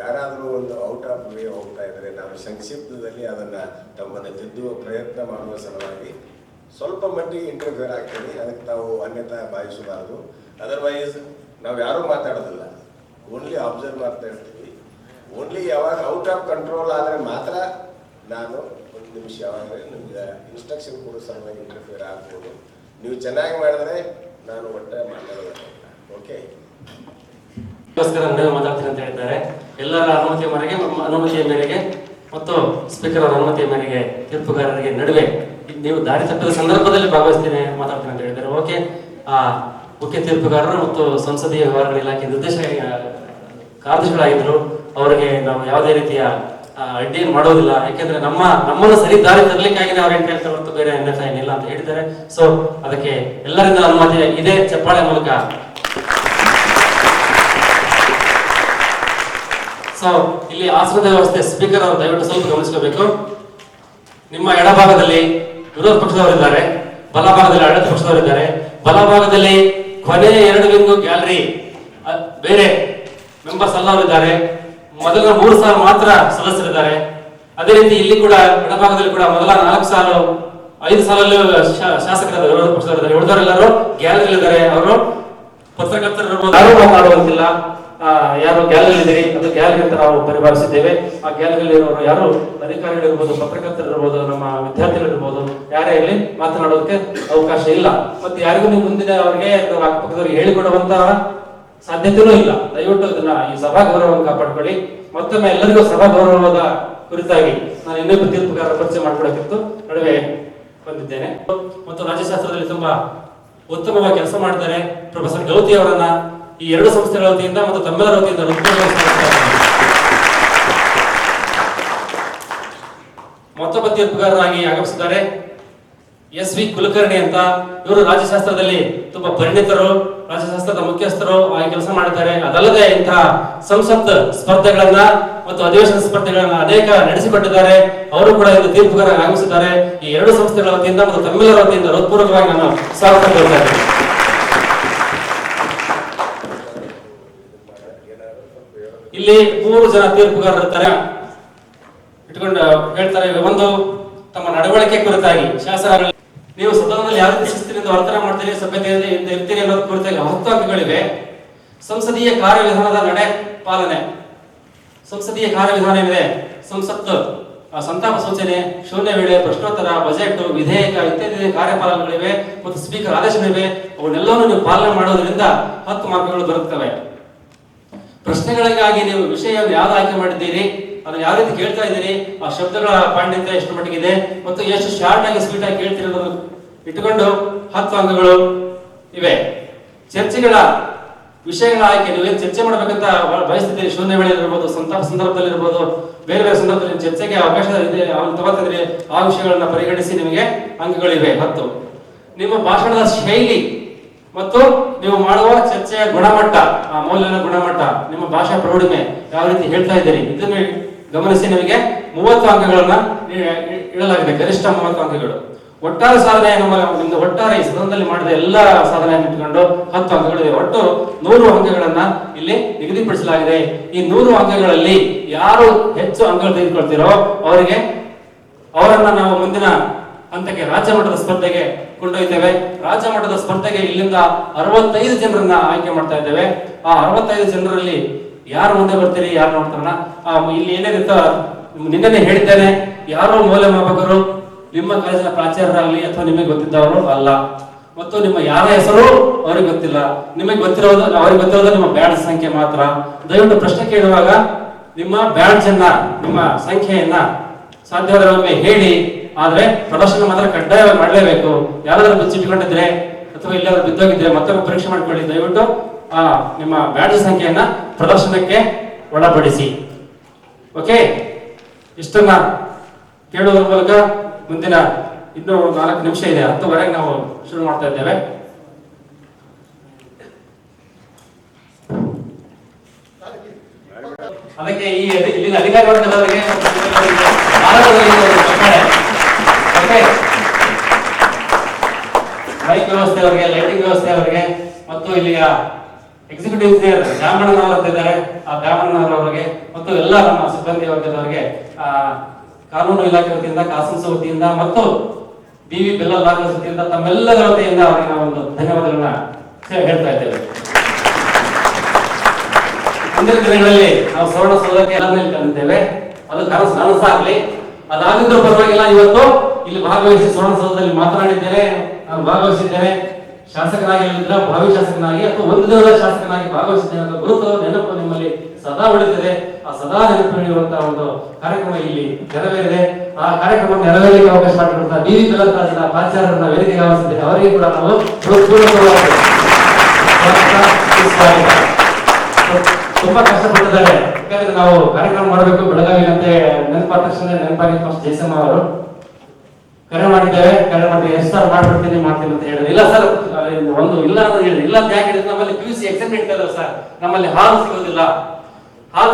ಯಾರಾದರೂ ಒಂದು ಔಟ್ ಆಫ್ ವೇ ಹೋಗ್ತಾ ಇದ್ದಾರೆ, ನಾನು ಸಂಕ್ಷಿಪ್ತದಲ್ಲಿ ಅದನ್ನು ತಮ್ಮನ್ನು ತಿದ್ದುವ ಪ್ರಯತ್ನ ಮಾಡುವ ಸಲುವಾಗಿ ಸ್ವಲ್ಪ ಮಟ್ಟಿಗೆ ಇಂಟರ್ಫಿಯರ್ ಆಗ್ತೀನಿ. ಅದಕ್ಕೆ ತಾವು ಅನ್ಯತಾ ಭಾವಿಸಬಾರದು. ಅದರ್ವೈಸ್ ನಾವು ಯಾರೂ ಮಾತಾಡೋದಿಲ್ಲ, ಓನ್ಲಿ ಅಬ್ಸರ್ವ್ ಮಾಡ್ತಾ ಇರ್ತೀವಿ. ಓನ್ಲಿ ಯಾವಾಗ ಔಟ್ ಆಫ್ ಕಂಟ್ರೋಲ್ ಆದರೆ ಮಾತ್ರ ನಾನು ಒಂದು ನಿಮಿಷ ಯಾವಾಗ ನಿಮ್ಗೆ ಇನ್ಸ್ಟ್ರಕ್ಷನ್ ಕೊಡೋ ಸಲುವಾಗಿ ಇಂಟರ್ಫಿಯರ್ ಆಗ್ಬೋದು. ನೀವು ಚೆನ್ನಾಗಿ ಮಾಡಿದ್ರೆ ನಾನು ಒಟ್ಟೆ ಮಾತಾಡೋದು. ಓಕೆ, ಮಾತಾಡ್ತೀನಿ ಅಂತ ಹೇಳಿದ್ದಾರೆ. ಎಲ್ಲರ ಅನುಮತಿಯ ಮೇರೆಗೆ ಮತ್ತು ಸ್ಪೀಕರ್ ಅವರ ಅನುಮತಿಯ ಮೇರೆಗೆ ತೀರ್ಪುಗಾರರಿಗೆ ನಡುವೆ ನೀವು ದಾರಿ ತಪ್ಪಿದ ಸಂದರ್ಭದಲ್ಲಿ ಭಾಗವಹಿಸ್ತೀನಿ ಮಾತಾಡ್ತೀನಿ ಅಂತ ಹೇಳಿದ್ದಾರೆ. ಓಕೆ, ಮುಖ್ಯ ತೀರ್ಪುಗಾರರು ಮತ್ತು ಸಂಸದೀಯ ವ್ಯವಹಾರಗಳ ಇಲಾಖೆ ನಿರ್ದೇಶಕ ಕಾರ್ಯದರ್ಶಿಗಳಾಗಿದ್ದರು. ಅವರಿಗೆ ನಾವು ಯಾವುದೇ ರೀತಿಯ ಅಡ್ಡಿಯನ್ನು ಮಾಡೋದಿಲ್ಲ. ಯಾಕೆಂದ್ರೆ ನಮ್ಮನ್ನು ಸರಿ ದಾರಿ ತರಲಿಕ್ಕಾಗಿ ಅವ್ರು ಏನ್ ಕೇಳ್ತಾರೆ ಹೊರತು ಬೇರೆ ಅನ್ಯಥ ಏನಿಲ್ಲ ಅಂತ ಹೇಳಿದ್ದಾರೆ. ಸೊ ಅದಕ್ಕೆ ಎಲ್ಲರಿಂದ ಅನುಮತಿ ಇದೆ. ಚಪ್ಪಾಳೆ ಮೂಲಕ. ಸೊ ಇಲ್ಲಿ ಆಸನದ ವ್ಯವಸ್ಥೆ ಸ್ಪೀಕರ್ ಅವರು ದಯವಿಟ್ಟು ಸ್ವಲ್ಪ ಗಮನಿಸಬೇಕು. ನಿಮ್ಮ ಎಡಭಾಗದಲ್ಲಿ ವಿರೋಧ ಪಕ್ಷದವರಿದ್ದಾರೆ, ಬಲಭಾಗದಲ್ಲಿ ಆಡಳಿತ ಪಕ್ಷದವರಿದ್ದಾರೆ. ಬಲಭಾಗದಲ್ಲಿ ಕೊನೆಯ 2 ವಿಂಗು ಗ್ಯಾಲರಿ ಬೇರೆ ಮೆಂಬರ್ಸ್ ಅಲ್ಲವರಿದ್ದಾರೆ. ಮೊದಲ 3 ಸಾಲು ಮಾತ್ರ ಸದಸ್ಯರಿದ್ದಾರೆ. ಅದೇ ರೀತಿ ಇಲ್ಲಿ ಕೂಡ ಎಡಭಾಗದಲ್ಲಿ ಕೂಡ ಮೊದಲ 4 ಸಾಲು 5 ಸಾಲಲ್ಲೂ ಶಾಸಕರಾದ ವಿರೋಧ ಪಕ್ಷದವರಿದ್ದಾರೆ. ಉಳಿದವರೆಲ್ಲರೂ ಗ್ಯಾಲರಿ ಇದ್ದಾರೆ. ಅವರು ಪತ್ರಕರ್ತರು ಯಾರು ಮಾತಾಡುವಂತಿಲ್ಲ. ಯಾರು ಗ್ಯಾಲರಿ ಇದ್ದೀರಿ ಅದು ಗ್ಯಾಲರಿ ಅಂತ ನಾವು ಪರಿಭಾವಿಸಿದ್ದೇವೆ. ಆ ಗ್ಯಾಲರಿಯಲ್ಲಿ ಇರೋರು ಯಾರು ಅಧಿಕಾರಿಗಳಿರ್ಬೋದು, ಪತ್ರಕರ್ತರಿರ್ಬೋದು, ನಮ್ಮ ವಿದ್ಯಾರ್ಥಿಗಳಿರ್ಬೋದು, ಯಾರೇ ಇಲ್ಲಿ ಮಾತನಾಡೋದಕ್ಕೆ ಅವಕಾಶ ಇಲ್ಲ. ಮತ್ತೆ ಯಾರಿಗೂ ನೀವು ಮುಂದಿನ ಅವರಿಗೆ ಅಕ್ಕಪಕ್ಕದವರಿಗೆ ಹೇಳಿಕೊಡುವಂತಹ ಸಾಧ್ಯತೆಯೂ ಇಲ್ಲ. ದಯವಿಟ್ಟು ಇದನ್ನ ಈ ಸಭಾ ಗೌರವವನ್ನು ಕಾಪಾಡ್ಕೊಳ್ಳಿ. ಮತ್ತೊಮ್ಮೆ ಎಲ್ಲರಿಗೂ ಸಭಾ ಗೌರವದ ಕುರಿತಾಗಿ ನಾನು ಇನ್ನೊಬ್ಬ ತೀರ್ಪುಗಾರರ ಪರಿಚಯ ಮಾಡ್ಕೊಡಕ್ಕಿತ್ತು ನಡುವೆ ಬಂದಿದ್ದೇನೆ. ಮತ್ತು ರಾಜ್ಯಶಾಸ್ತ್ರದಲ್ಲಿ ತುಂಬಾ ಉತ್ತಮವಾಗಿ ಕೆಲಸ ಮಾಡ್ತಾರೆ ಪ್ರೊಫೆಸರ್ ಗೌತಿ ಅವರನ್ನ ಈ 2 ಸಂಸ್ಥೆಗಳ ವತಿಯಿಂದ ಮತ್ತು ತಮ್ಮೆಲ್ಲರ ವತಿಯಿಂದ ಮತ್ತೊಬ್ಬ ತೀರ್ಪುಗಾರರಾಗಿ ಆಗಮಿಸಿದ್ದಾರೆ SV ಕುಲಕರ್ಣಿ ಅಂತ. ಇವರು ರಾಜ್ಯಶಾಸ್ತ್ರದಲ್ಲಿ ತುಂಬಾ ಪರಿಣಿತರು, ರಾಜ್ಯಶಾಸ್ತ್ರದ ಮುಖ್ಯಸ್ಥರು ಆಗಿ ಕೆಲಸ ಮಾಡಿದ್ದಾರೆ. ಅದಲ್ಲದೆ ಇಂತಹ ಸಂಸತ್ ಸ್ಪರ್ಧೆಗಳನ್ನ ಮತ್ತು ಅಧಿವೇಶನ ಸ್ಪರ್ಧೆಗಳನ್ನ ಅನೇಕ ನಡೆಸಿಕೊಟ್ಟಿದ್ದಾರೆ. ಅವರು ಕೂಡ ಇಂದು ತೀರ್ಪುಗಾರ ಆಗಮಿಸಿದ್ದಾರೆ. ಈ 2 ಸಂಸ್ಥೆಗಳ ವತಿಯಿಂದ ಮತ್ತು ತಮ್ಮೆಲ್ಲರ ವತಿಯಿಂದ ಹೃತ್ಪೂರ್ವಕವಾಗಿ ನಾನು ಸ್ವಾಗತ ಕೋರ್ತಾ ಇದ್ದೇನೆ. ಇಲ್ಲಿ 3 ಜನ ತೀರ್ಪುಗಾರರು ಇರ್ತಾರೆ. ಇಟ್ಕೊಂಡು ಹೇಳ್ತಾರೆ. ಒಂದು ತಮ್ಮ ನಡವಳಿಕೆ ಕುರಿತಾಗಿ ಶಾಸನಗಳು ನೀವು ಸದನದಲ್ಲಿ ಯಾವ ರೀತಿ ಶಿಸ್ತಿನಿಂದ ವರ್ತನೆ ಮಾಡ್ತೀರಿ, ಸಭ್ಯತೆಯಿಂದ ಇರ್ತೀರಿ ಅನ್ನೋದು ಕುರಿತಾಗಿ 10 ಅಂಕಗಳಿವೆ. ಸಂಸದೀಯ ಕಾರ್ಯವಿಧಾನದ ನಡೆ ಪಾಲನೆ. ಸಂಸದೀಯ ಕಾರ್ಯವಿಧಾನ ಏನಿದೆ, ಸಂಸತ್ತು ಸಂತಾಪ ಸೂಚನೆ, ಶೂನ್ಯ ವೇಳೆ, ಪ್ರಶ್ನೋತ್ತರ, ಬಜೆಟ್, ವಿಧೇಯಕ ಇತ್ಯಾದಿ ಕಾರ್ಯಪಾಲನೆಗಳಿವೆ ಮತ್ತು ಸ್ಪೀಕರ್ ಆದೇಶಗಳಿವೆ. ಅವನ್ನೆಲ್ಲವನ್ನು ನೀವು ಪಾಲನೆ ಮಾಡೋದ್ರಿಂದ 10 ಮಾರ್ಕ್ಗಳು ಬರುತ್ತವೆ. ಪ್ರಶ್ನೆಗಳಿಗಾಗಿ ನೀವು ವಿಷಯವನ್ನು ಯಾವ್ದು ಆಯ್ಕೆ ಮಾಡಿದ್ದೀರಿ, ಅದನ್ನು ಯಾವ ರೀತಿ ಕೇಳ್ತಾ ಇದ್ದೀರಿ, ಆ ಶಬ್ದಗಳ ಪಾಂಡಿತ್ಯ ಎಷ್ಟು ಮಟ್ಟಿಗಿದೆ ಮತ್ತು ಎಷ್ಟು ಶಾರ್ಟ್ ಆಗಿ ಸ್ವೀಟ್ ಆಗಿ ಕೇಳ್ತಿರೋದು ಇಟ್ಟುಕೊಂಡು 10 ಅಂಕಗಳು ಇವೆ. ಚರ್ಚೆಗಳ ವಿಷಯಗಳ ಆಯ್ಕೆ, ನೀವೇನು ಚರ್ಚೆ ಮಾಡ್ಬೇಕಂತ ಬಯಸ್ತಿದ್ದೀರಿ, ಶೂನ್ಯ ವೇಳೆ ಇರ್ಬೋದು, ಸಂತಾಪ ಸಂದರ್ಭದಲ್ಲಿ ಇರ್ಬೋದು, ಬೇರೆ ಬೇರೆ ಸಂದರ್ಭದಲ್ಲಿ ಚರ್ಚೆಗೆ ಅವಕಾಶ ಇದೆ, ಅವನು ತಗೋತಿದ್ರೆ ಆ ವಿಷಯಗಳನ್ನ ಪರಿಗಣಿಸಿ ನಿಮಗೆ ಅಂಕಗಳಿವೆ 10. ನಿಮ್ಮ ಭಾಷಣದ ಶೈಲಿ ಮತ್ತು ನೀವು ಮಾಡುವ ಚರ್ಚೆಯ ಗುಣಮಟ್ಟ, ಆ ಮೌಲ್ಯದ ಗುಣಮಟ್ಟ, ನಿಮ್ಮ ಭಾಷಾ ಪ್ರೌಢಿಮೆ ಯಾವ ರೀತಿ ಹೇಳ್ತಾ ಇದ್ದೀರಿ ಇದನ್ನು ಗಮನಿಸಿ ನಿಮಗೆ 30 ಅಂಕಗಳನ್ನ ಇಡಲಾಗಿದೆ. ಗರಿಷ್ಠ 30 ಅಂಕಗಳು. ಒಟ್ಟಾರೆ ಸಾಧನೆ ನಿಮ್ದು ಒಟ್ಟಾರೆ ಈ ಸದನದಲ್ಲಿ ಮಾಡಿದ ಎಲ್ಲ ಸಾಧನೆಯನ್ನು ಇಟ್ಟುಕೊಂಡು 10 ಅಂಕಗಳಿವೆ. ಒಟ್ಟು 100 ಅಂಕಗಳನ್ನ ಇಲ್ಲಿ ನಿಗದಿಪಡಿಸಲಾಗಿದೆ. ಈ 100 ಅಂಕಗಳಲ್ಲಿ ಯಾರು ಹೆಚ್ಚು ಅಂಕಗಳು ತೆಗೆದುಕೊಳ್ತೀರೋ ಅವರನ್ನ ನಾವು ಮುಂದಿನ ಹಂತಕ್ಕೆ ರಾಜ್ಯ ಮಟ್ಟದ ಸ್ಪರ್ಧೆಗೆ ಕೊಂಡೊಯ್ತೇವೆ. ರಾಜ್ಯ ಮಟ್ಟದ ಸ್ಪರ್ಧೆಗೆ ಇಲ್ಲಿಂದ 65 ಜನರನ್ನ ಆಯ್ಕೆ ಮಾಡ್ತಾ ಇದ್ದೇವೆ. ಆ 65 ಜನರಲ್ಲಿ ಯಾರು ಮುಂದೆ ಬರ್ತೀರಿ, ಯಾರು ನೋಡ್ತಾರ, ಇಲ್ಲಿ ಏನೇನಿತ್ತು ನಿನ್ನೆ ಹೇಳಿದ್ದೇನೆ, ಯಾರೋ ಮೌಲ್ಯಮಾಪಕರು ನಿಮ್ಮ ಕಾಲೇಜಿನ ಪ್ರಾಚಾರ್ಯರಾಗಲಿ ಅಥವಾ ನಿಮಗೆ ಗೊತ್ತಿದ್ದವರು ಅಲ್ಲ, ಮತ್ತು ನಿಮ್ಮ ಯಾರ ಹೆಸರು ಅವ್ರಿಗೆ ಗೊತ್ತಿಲ್ಲ. ನಿಮಗೆ ಗೊತ್ತಿರೋದು, ಅವ್ರಿಗೆ ಗೊತ್ತಿರೋದು ನಿಮ್ಮ ಬ್ಯಾಡ್ಜ್ ಸಂಖ್ಯೆ ಮಾತ್ರ. ದಯವಿಟ್ಟು ಪ್ರಶ್ನೆ ಕೇಳುವಾಗ ನಿಮ್ಮ ಬ್ಯಾಡ್ಜ್ ಅನ್ನ, ನಿಮ್ಮ ಸಂಖ್ಯೆಯನ್ನ ಸಾಧ್ಯವಾದೊಮ್ಮೆ ಹೇಳಿ. ಆದ್ರೆ ಪ್ರದರ್ಶನ ಮಾತ್ರ ಕಡ್ಡಾಯವಾಗಿ ಮಾಡಲೇಬೇಕು. ಯಾರಾದ್ರೂ ಬಿಚ್ಚಿಟ್ಕೊಂಡಿದ್ರೆ ಅಥವಾ ಎಲ್ಲಾದ್ರೂ ಬಿದ್ದೋಗಿದ್ರೆ ಮತ್ತೊಮ್ಮೆ ಪರೀಕ್ಷೆ ಮಾಡ್ಕೊಳ್ಳಿ. ದಯವಿಟ್ಟು ನಿಮ್ಮ ಬ್ಯಾಡ್ಜ್ ಸಂಖ್ಯೆಯನ್ನ ಪ್ರದರ್ಶನಕ್ಕೆ ಒಳಪಡಿಸಿ. ಓಕೆ, ಇಷ್ಟನ್ನ ಕೇಳುವುದರ ಮೂಲಕ ಮುಂದಿನ ಇನ್ನೂ 4 ನಿಮಿಷ ಇದೆ, 10:30 ನಾವು ಶುರು ಮಾಡ್ತಾ ಇದ್ದೇವೆ. ಅದಕ್ಕೆ ಈ ಇಲ್ಲಿನ ಅಧಿಕಾರಿ ವರ್ಗದವರಿಗೆ ಬೈಕ್ ವ್ಯವಸ್ಥೆ ಅವರಿಗೆ, ಲೈಟಿಂಗ್ ವ್ಯವಸ್ಥೆ ಅವರಿಗೆ, ಮತ್ತು ಇಲ್ಲಿಯ ಎಕ್ಸಿಕ್ಯೂಟಿವ್ ಇಂಜಿನಿಯರ್ ಬ್ರಾಹ್ಮಣನವರು ಅಂತ ಇದ್ದಾರೆ, ಆ ಬ್ರಾಹ್ಮಣನವರವರಿಗೆ ಮತ್ತು ಎಲ್ಲ ನಮ್ಮ ಸಿಬ್ಬಂದಿ ವರ್ಗದವರಿಗೆ ಕಾನೂನು ಇಲಾಖೆ ವತಿಯಿಂದ, ಕಾಸನ್ಸ್ ವತಿಯಿಂದ ಮತ್ತು BV ಬೆಲ್ಲಲ್ ವತಿಯಿಂದ ತಮ್ಮೆಲ್ಲರ ವತಿಯಿಂದ ಅವರಿಗೆ ನಾವು ಒಂದು ಧನ್ಯವಾದಗಳನ್ನ ಹೇಳ್ತಾ ಇದ್ದೇವೆ. ಮುಂದಿನ ದಿನಗಳಲ್ಲಿ ನಾವು ಸುವರ್ಣಸೌಧಕ್ಕೆ ಎಲ್ಲ ತಂದಿದ್ದೇವೆ. ಅದು ನನಸಾಗ್ಲಿ, ಅದಾಗಿದ್ರೂ ಪರವಾಗಿಲ್ಲ. ಇವತ್ತು ಇಲ್ಲಿ ಭಾಗವಹಿಸಿ ಸುವರ್ಣಸೌಧದಲ್ಲಿ ಮಾತನಾಡಿದ್ದೇನೆ, ನಾನು ಭಾಗವಹಿಸಿದ್ದೇನೆ. ಶಾಸಕನಾಗಿ ಹೇಳಿದ್ರೆ ಭಾವಿ ಶಾಸಕನಾಗಿ ಅಥವಾ ಒಂದು ದಿನದ ಶಾಸಕನಾಗಿ ಭಾಗವಹಿಸಿದ್ದೇನೆ ಅಂತ ಗುರುತು ನೆನಪು ನಿಮ್ಮಲ್ಲಿ ಸದಾ ಉಳಿದಿದೆ. ಆ ಸದಾ ನೆನಪಿರುವಂತಹ ಒಂದು ಕಾರ್ಯಕ್ರಮ ಇಲ್ಲಿ ನೆರವೇರಿದೆ. ಆ ಕಾರ್ಯಕ್ರಮ ನೆರವೇರಲಿಕ್ಕೆ ಅವಕಾಶ ಮಾಡಿರುವಂತಹ BV ಬೆಲ್ಲಲ್ ಕಾಲೇಜಿನ ಪ್ರಾಚಾರ್ಯರನ್ನ ವೇದಿಕೆಗೆ ಆಹ್ವಾನಿಸಿದ್ದೇನೆ. ಅವರಿಗೆ ಕೂಡ ನಾವು ತುಂಬಾ ಕಷ್ಟಪಟ್ಟಿದ್ದಾರೆ. ಯಾಕಂದ್ರೆ ನಾವು ಕಾರ್ಯಕ್ರಮ ಮಾಡಬೇಕು ಬೆಳಗಾವಿ ಅಂತ ನೆನಪಾದ ತಕ್ಷಣ ನೆನಪಾಗಿ ಫಸ್ಟ್ ಜಯಸಮ್ಮ ಅವರು ಕರೆ ಮಾಡಿದ್ದೇವೆ. ಕರೆ ಮಾಡಿ ಎಷ್ಟು ಸರ್ ಮಾಡ್ಬಿಡ್ತೀನಿ ಮಾಡ್ತೀನಿ ಅಂತ ಹೇಳಿದ್ರು. ಇಲ್ಲ ಸರ್, ಒಂದು ಇಲ್ಲ ಅಂತ ಹೇಳಿದ್ರು. ಇಲ್ಲ ಅಂತ ಯಾಕೆ ಹೇಳಿದ್ರೆ ನಮ್ಮಲ್ಲಿ PUC ಎಕ್ಸಾಮ್ ಇಡ್ತಾರೆ ಸರ್, ನಮ್ಮಲ್ಲಿ ಹಾಲ್ ಸಿಗೋದಿಲ್ಲ. ಹಾಲ್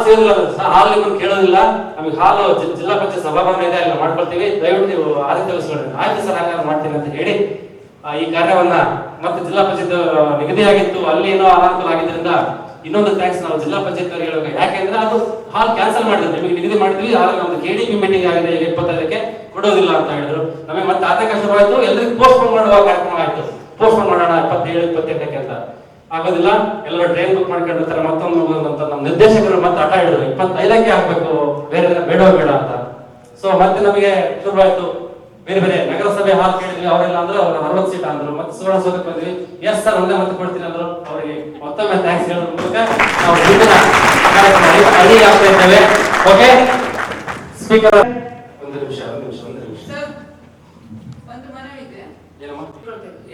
ಹಾಲ್ ನಿಮ್ಮನ್ನು ಕೇಳೋದಿಲ್ಲ, ನಮಗೆ ಹಾಲು ಜಿಲ್ಲಾ ಪಂಚಾಯತ್ ಸಭಾಭವನ ಇದೆ, ಅಲ್ಲಿ ಮಾಡ್ಕೊಳ್ತೀವಿ, ದಯವಿಟ್ಟು ನೀವು ಆದಿತ್ಯ ತಿಳಿಸ್ಕೊಡ್ರಿ. ಆಯ್ತು ಸರ್, ಹಾಗಾದ್ರೆ ಮಾಡ್ತೀನಿ ಅಂತ ಹೇಳಿ ಈ ಕಾರ್ಯವನ್ನ ಮತ್ತೆ ಜಿಲ್ಲಾ ಪಂಚಾಯತ್ ನಿಗದಿಯಾಗಿತ್ತು, ಅಲ್ಲಿ ಏನೋ ಅನಾನುಕೂಲ ಆಗಿದ್ದರಿಂದ ಇನ್ನೊಂದು ಥ್ಯಾಂಕ್ಸ್ ನಾವು ಜಿಲ್ಲಾ ಪಂಚಾಯತ್ ಅವರಿಗೆ ಹೇಳಬೇಕು. ಯಾಕೆಂದ್ರೆ ಅದು ಹಾಲ್ ಕ್ಯಾನ್ಸಲ್ ಮಾಡಿದ್ರು, ನಿಮಗೆ ನಿಗದಿ ಮಾಡಿದ್ವಿ, ಆದ್ರೆ ನಮ್ದು KDP ಮೀಟಿಂಗ್ ಆಗಿದೆ, ಈಗ 25ಕ್ಕೆ ಕೊಡೋದಿಲ್ಲ ಅಂತ ಹೇಳಿದ್ರು. ನಮಗೆ ಮತ್ತೆ ಆತಂಕ ಶುರುವಾಯ್ತು. ಎಲ್ಲರಿಗೂ ಪೋಸ್ಟ್ಪೋನ್ ಮಾಡುವ ಕಾರ್ಯಕ್ರಮ ಆಯ್ತು. ಪೋಸ್ಟ್ಪೋನ್ ಮಾಡೋಣ 27, 28ಕ್ಕೆ ಅಂತ. ಆಗೋದಿಲ್ಲ, ಎಲ್ಲರೂ ಟ್ರೈನ್ ಬುಕ್ ಮಾಡ್ಕೊಂಡಿರ್ತಾರೆ. ಮತ್ತೊಂದು ಅಂತ ನಮ್ಮ ನಿರ್ದೇಶಕರು ಮತ್ತೆ ಹಠ ಹಿಡಿದ್ರು, 25ಕ್ಕೆ ಹಾಕ್ಬೇಕು, ಬೇರೆ ಬೇಡ ಅಂತ. ಸೊ ಮತ್ತೆ ನಮಗೆ ಶುರುವಾಯ್ತು. ಬೇರೆ ಬೇರೆ ನಗರಸಭೆ ಹಾಲ್ ಕೇಳಿದ್ವಿ, ಅವರೆಲ್ಲ ಅಂದ್ರೆ ಅವ್ರ 60 ಸೀಟ್ ಅಂದ್ರು. ಮತ್ತೆ ಸುವರ್ಣಸೌಧಕ್ಕೆ ಬಂದ್ವಿ, ಎಸ್ ಸರ್ ಒಂದೇ ಮತ್ತೆ ಕೊಡ್ತೀನಿ ಅಂದ್ರು. ಅವರಿಗೆ ಮತ್ತೊಮ್ಮೆ ಥ್ಯಾಂಕ್ಸ್ ಹೇಳೋದ್ರ ಮೂಲಕ ನಾವು ಮುಂದಿನ ಅಡಿ ಆಗ್ತಾ ಇದ್ದೇವೆ. ಓಕೆ ಸ್ಪೀಕರ್, ಒಂದು ನಿಮಿಷ.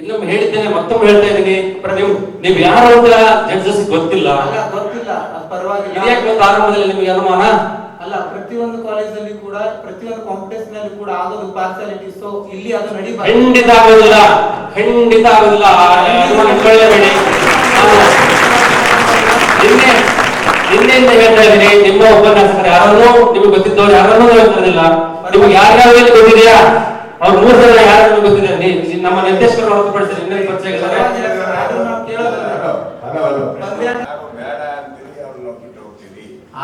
ಇನ್ನೊಮ್ಮೆ ಹೇಳಿದ್ದೇನೆ, ಮತ್ತೊಮ್ಮೆ ಹೇಳ್ತಾ ಇದ್ದೀನಿ. ನೀವು ಯಾರು ಅಂತ ಜಡ್ಜಸ್ ಗೊತ್ತಿಲ್ಲ, ಪರವಾಗಿಲ್ಲ. ಆರಂಭದಲ್ಲಿ ನಿಮಗೆ ಅನುಮಾನ ಅಲ್ಲ, ಪ್ರತಿಯೊಂದು ಕಾಲೇಜಲ್ಲಿ ಕೂಡ ಪ್ರತಿಯೊಂದು ಕಾಂಪಿಟೇಷನ್ ನಲ್ಲಿ ಕೂಡ ಆಗೋದು ಪಾರ್ಶಾಲಿಟಿ. ಸೊ ಇಲ್ಲಿ ಅದು ನಡೀಬಾರದು. ಖಂಡಿತ ಆಗೋದಿಲ್ಲ, ಖಂಡಿತ ಆಗೋದಿಲ್ಲ. ನಿನ್ನೆಯಿಂದ ಹೇಳ್ತಾ ಇದ್ದೀನಿ, ನಿಮ್ಮ ಉಪನ್ಯಾಸಕರು ಯಾರನ್ನೂ ನಿಮಗೆ ಗೊತ್ತಿದ್ದವ್ರು ಯಾರನ್ನೂ ಹೇಳ್ತಿರಲಿಲ್ಲ. ನಿಮ್ಗೆ ಯಾರ್ಯಾವ ಗೊತ್ತಿದೆಯಾ? ಅವ್ರು 3 ಜನ ಯಾರು ಗೊತ್ತಿದೆ? ನಮ್ಮ ನಿರ್ದೇಶಕರು ಹೊರತುಪಡಿಸಿ ಇನ್ನೇನು ಪರಿಚಯ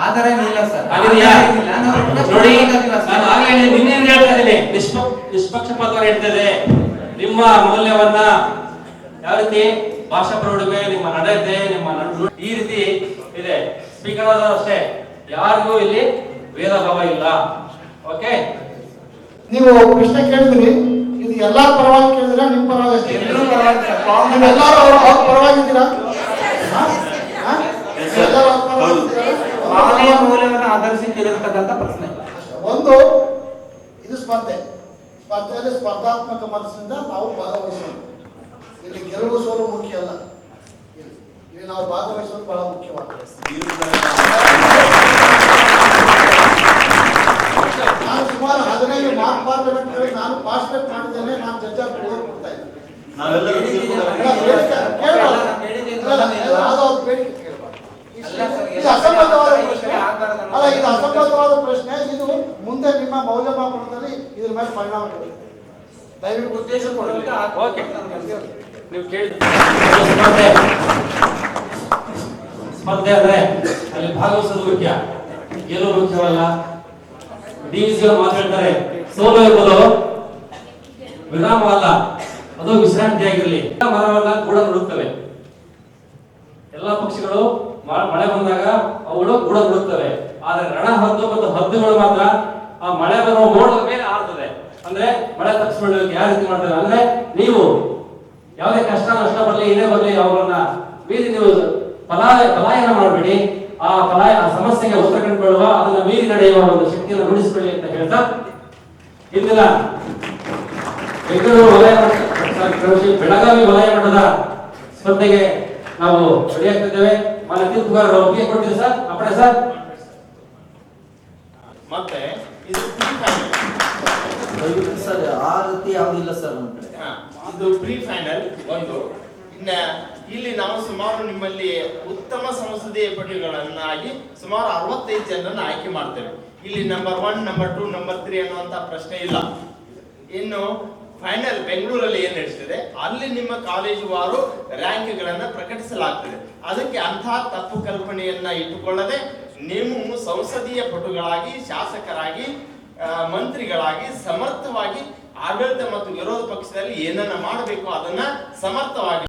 ಆದರೆ ಇಲ್ಲ ಸರ್. ನೋಡಿ, ನಾನು ಆಗಲೇ ನಿನ್ನೆಯಿಂದ ಹೇಳ್ತಾ ಇದ್ದೀನಿ, ನಿಷ್ಪಕ್ಷಪಾತವಾಗಿ ಹೇಳ್ತದೆ. ನಿಮ್ಮ ಮೌಲ್ಯವನ್ನ ಯಾವ ರೀತಿ ಭಾಷಾ ಪ್ರೌಢಿಮೆ, ನಿಮ್ಮ ನಡತೆ, ನಿಮ್ಮ ಈ ರೀತಿ ಇದೆ. ಸ್ಪೀಕರ್ ಆದರೂ ಅಷ್ಟೇ, ಯಾರಿಗೂ ಇಲ್ಲಿ ಭೇದ ಭಾವ ಇಲ್ಲ. ಓಕೆ, ನೀವು ಪ್ರಶ್ನೆ ಕೇಳಿದ್ರಿ, ಇದು ಎಲ್ಲಾರ ಪರವಾಗಿ ಕೇಳಿದ್ರೆ ನಿಮ್ಮ ಪರವಾಗಿ ಅಷ್ಟೇ? ನೀವೆಲ್ಲರೂ ಅವ್ರ ಪರವಾಗಿದ್ದೀರಾ? ಮೌಲ್ಯವನ್ನು ಆಧರಿಸಿ ಕೇಳಿರ್ತಕ್ಕಂಥ ಪ್ರಶ್ನೆ. ಒಂದು, ಇದು ಸ್ಪರ್ಧೆಯಲ್ಲಿ ಸ್ಪರ್ಧಾತ್ಮಕ ಮನಸ್ಸಿನಿಂದ ನಾವು ಭಾಗವಹಿಸೋಣ. ಇಲ್ಲಿ ಗೆಲುವು ಸೋಲು ಮುಖ್ಯ ಅಲ್ಲ, ಇಲ್ಲಿ ನಾವು ಭಾಗವಹಿಸೋದು ಬಹಳ ಮುಖ್ಯವಾಗಿದೆ. ನಾನು ಸುಮಾರು 15 ಮಾರ್ಕ್ ಪಾರ್ಲಿಮೆಂಟ್ ನಾನು ಪಾರ್ಟಿಸಿಪೇಟ್ ಮಾಡಿದ್ದೇನೆ. ನಾನು ಜಡ್ಜ್ ಆಗಿ ಕೊಡ್ತಾ ಇದ್ದೆ. ಇದು ಅಸಂಬದ್ಧವಾದ ಪ್ರಶ್ನೆ ಅಲ್ಲ, ಇದು ಅಸಂಬದ್ಧವಾದ ಪ್ರಶ್ನೆ. ಇದು ಮುಂದೆ ನಿಮ್ಮ ಮೌಲ್ಯಮಾಪನದಲ್ಲಿ ಇದ್ರ ಮೇಲೆ ಪರಿಣಾಮ ಬೀರುತ್ತೆ. ದಯವಿಟ್ಟು ಉದ್ದೇಶ ಕೊಡಲಿಕ್ಕೆ ನೀವು ಕೇಳಿದ ಸ್ಪರ್ಧೆ ಅಂದ್ರೆ ಅಲ್ಲಿ ಭಾಗವಹಿಸೋದು ಮುಖ್ಯ, ಗೆಲುವು ಮುಖ್ಯವಲ್ಲ. DVC ಮಾತಾಡ್ತಾರೆ, ಸೋಲು ಇರ್ಬೋದು ವಿರಾಮವಲ್ಲ, ಅದು ವಿಶ್ರಾಂತಿ ಆಗಿರಲಿ. ಮರವನ್ನ ಕೂಡ ನುಡುತ್ತವೆ. ಎಲ್ಲಾ ಪಕ್ಷಿಗಳು ಮಳೆ ಬಂದಾಗ ಅವುಗಳು ಕೂಡ ನುಡುತ್ತವೆ. ಆದ್ರೆ ರಣ ಹದ್ದು ಮತ್ತು ಹದ್ದುಗಳು ಮಾತ್ರ ಆ ಮಳೆ ಬರುವ ಮೋಡದ ಮೇಲೆ ಆಡ್ತದೆ. ಅಂದ್ರೆ ಮಳೆ ತಪ್ಪಿಸ್ಕೊಳ್ಳೋಕೆ ಯಾವ ರೀತಿ ಮಾಡ್ತದೆ ಅಂದ್ರೆ, ನೀವು ಯಾವುದೇ ಕಷ್ಟ ನಷ್ಟ ಬರಲಿ ಏನೇ ಬರಲಿ ಅವುಗಳನ್ನ ಮೀರಿ ನೀವು ಪಲಾಯನ ಮಾಡಬೇಡಿ. ಆ ಸಮಸ್ಯೆಗೆ ಉತ್ತರ ಕಂಡುಕೊಳ್ಳುವ, ಅದನ್ನ ಮೀರಿ ನಡೆಯುವ ಒಂದು ಶಕ್ತಿಯನ್ನು ರೂಢಿಸಿಕೊಳ್ಳಿ ಅಂತ ಹೇಳ್ತಾ, ಇಂದಿನ ಬೆಂಗಳೂರು ವಲಯ ಬೆಳಗಾವಿ ವಲಯ ಮಟ್ಟದ ಸ್ಪರ್ಧೆಗೆ ನಾವು ರೆಡಿಯಾಗ್ತಿದ್ದೇವೆ. ಮಾನ್ಯ ತೀರ್ಪುಗಾರರು ಒಪ್ಪಿಗೆ ಕೊಡ್ತೀರಿ ಸರ್? ಅಪ್ಪಣೆ ಸರ್. ಮತ್ತೆ ಇದು ಪ್ರೀ ಫೈನಲ್ ಸರ್, ಆ ರೀತಿ ಯಾವುದಿಲ್ಲ ಸರ್ ನಮ್ಮ ಕಡೆ. ಇದು ಪ್ರೀ ಫೈನಲ್ ಒಂದು. ಇನ್ನ ಇಲ್ಲಿ ನಾವು ಸುಮಾರು ನಿಮ್ಮಲ್ಲಿ ಉತ್ತಮ ಸಂಸದೀಯ ಪಟುಗಳನ್ನಾಗಿ ಸುಮಾರು 65 ಜನರನ್ನ ಆಯ್ಕೆ ಮಾಡ್ತೇವೆ. ಇಲ್ಲಿ ನಂಬರ್ 1, ನಂಬರ್ 2, ನಂಬರ್ 3 ಅನ್ನುವಂತ ಪ್ರಶ್ನೆ ಇಲ್ಲ. ಇನ್ನು ಫೈನಲ್ ಬೆಂಗಳೂರಲ್ಲಿ ಏನ್ ನಡೆಸಿದೆ ಅಲ್ಲಿ ನಿಮ್ಮ ಕಾಲೇಜು ವಾರು ರ್ಯಾಂಕ್ ಗಳನ್ನ ಪ್ರಕಟಿಸಲಾಗ್ತದೆ. ಅದಕ್ಕೆ ಅಂತಹ ತಪ್ಪು ಕಲ್ಪನೆಯನ್ನ ಇಟ್ಟುಕೊಳ್ಳದೆ ನೀವು ಸಂಸದೀಯ ಪಟುಗಳಾಗಿ, ಶಾಸಕರಾಗಿ, ಮಂತ್ರಿಗಳಾಗಿ ಸಮರ್ಥವಾಗಿ ಆಡಳಿತ ಮತ್ತು ವಿರೋಧ ಪಕ್ಷದಲ್ಲಿ ಏನನ್ನ ಮಾಡಬೇಕು ಅದನ್ನ ಸಮರ್ಥವಾಗಿ